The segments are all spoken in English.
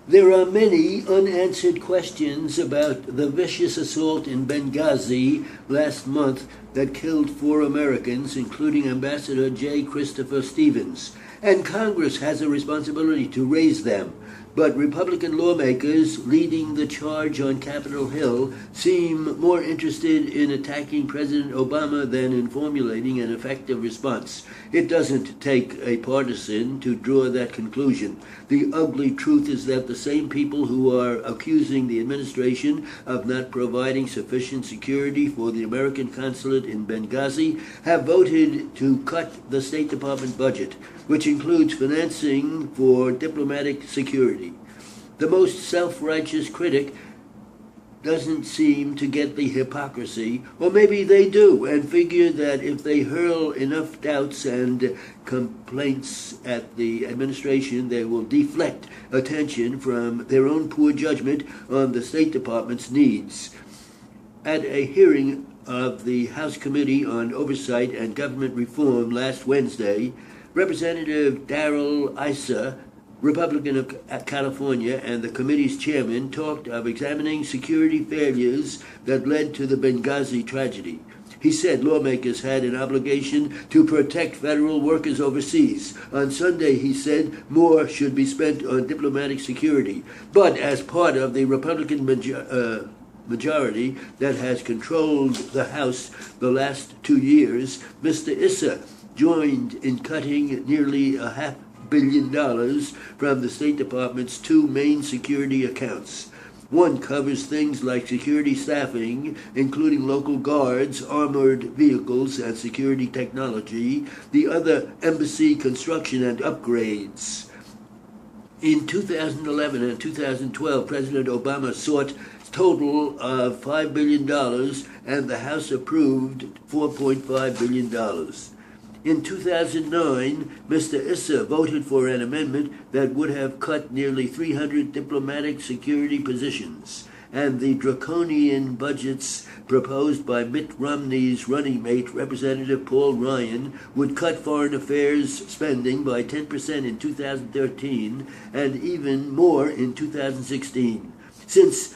There are many unanswered questions about the vicious assault in Benghazi last month that killed 4 Americans, including Ambassador J. Christopher Stevens, and Congress has a responsibility to raise them. But Republican lawmakers leading the charge on Capitol Hill seem more interested in attacking President Obama than in formulating an effective response. It doesn't take a partisan to draw that conclusion. The ugly truth is that the same people who are accusing the administration of not providing sufficient security for the American consulate in Benghazi have voted to cut the State Department budget, which includes financing for diplomatic security. The most self-righteous critic doesn't seem to get the hypocrisy, or maybe they do, and figure that if they hurl enough doubts and complaints at the administration, they will deflect attention from their own poor judgment on the State Department's needs. At a hearing of the House Committee on Oversight and Government Reform last Wednesday, Representative Darrell Issa, Republican of California and the committee's chairman, talked of examining security failures that led to the Benghazi tragedy. He said lawmakers had an obligation to protect federal workers overseas. On Sunday, he said more should be spent on diplomatic security. But as part of the Republican majority that has controlled the House the last 2 years, Mr. Issa joined in cutting nearly $500 million from the State Department's 2 main security accounts. One covers things like security staffing, including local guards, armored vehicles, and security technology. The other, embassy construction and upgrades. In 2011 and 2012, President Obama sought a total of $5 billion, and the House approved $4.5 billion. In 2009, Mr. Issa voted for an amendment that would have cut nearly 300 diplomatic security positions, and the draconian budgets proposed by Mitt Romney's running mate, Representative Paul Ryan, would cut foreign affairs spending by 10% in 2013 and even more in 2016. Since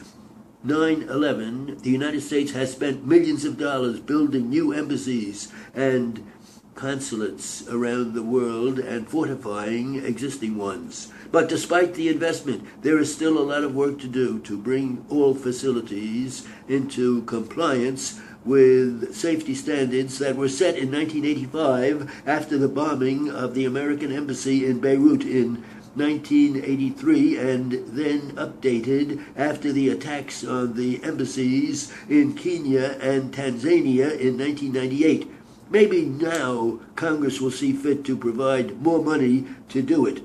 9/11, the United States has spent millions of dollars building new embassies and consulates around the world and fortifying existing ones. But despite the investment, there is still a lot of work to do to bring all facilities into compliance with safety standards that were set in 1985 after the bombing of the American embassy in Beirut in 1983 and then updated after the attacks on the embassies in Kenya and Tanzania in 1998. Maybe now Congress will see fit to provide more money to do it.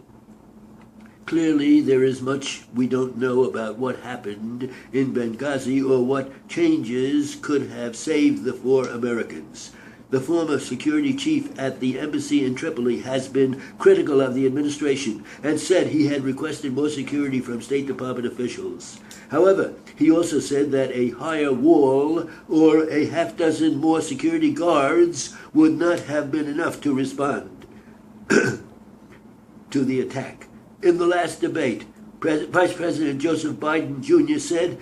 Clearly, there is much we don't know about what happened in Benghazi or what changes could have saved the 4 Americans. The former security chief at the embassy in Tripoli has been critical of the administration and said he had requested more security from State Department officials. However, he also said that a higher wall or a half dozen more security guards would not have been enough to respond to the attack. In the last debate, Vice President Joseph Biden Jr. said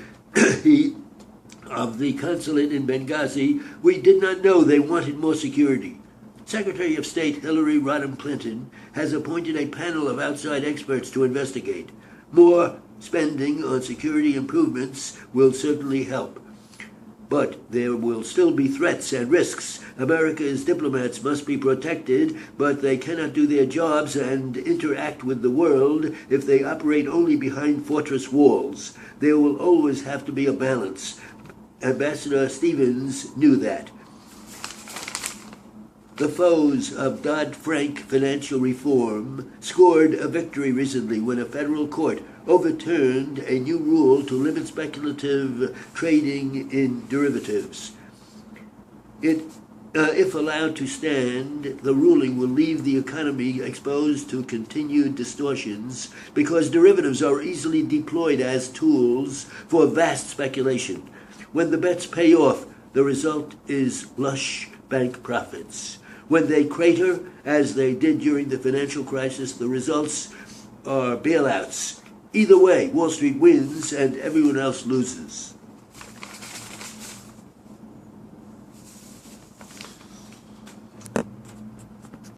of the consulate in Benghazi, "We did not know they wanted more security." Secretary of State Hillary Rodham Clinton has appointed a panel of outside experts to investigate. More spending on security improvements will certainly help. But there will still be threats and risks. America's diplomats must be protected, but they cannot do their jobs and interact with the world if they operate only behind fortress walls. There will always have to be a balance. Ambassador Stevens knew that. The foes of Dodd-Frank financial reform scored a victory recently when a federal court overturned a new rule to limit speculative trading in derivatives. If allowed to stand, the ruling will leave the economy exposed to continued distortions because derivatives are easily deployed as tools for vast speculation. When the bets pay off, the result is lush bank profits. When they crater, as they did during the financial crisis, the results are bailouts. Either way, Wall Street wins and everyone else loses.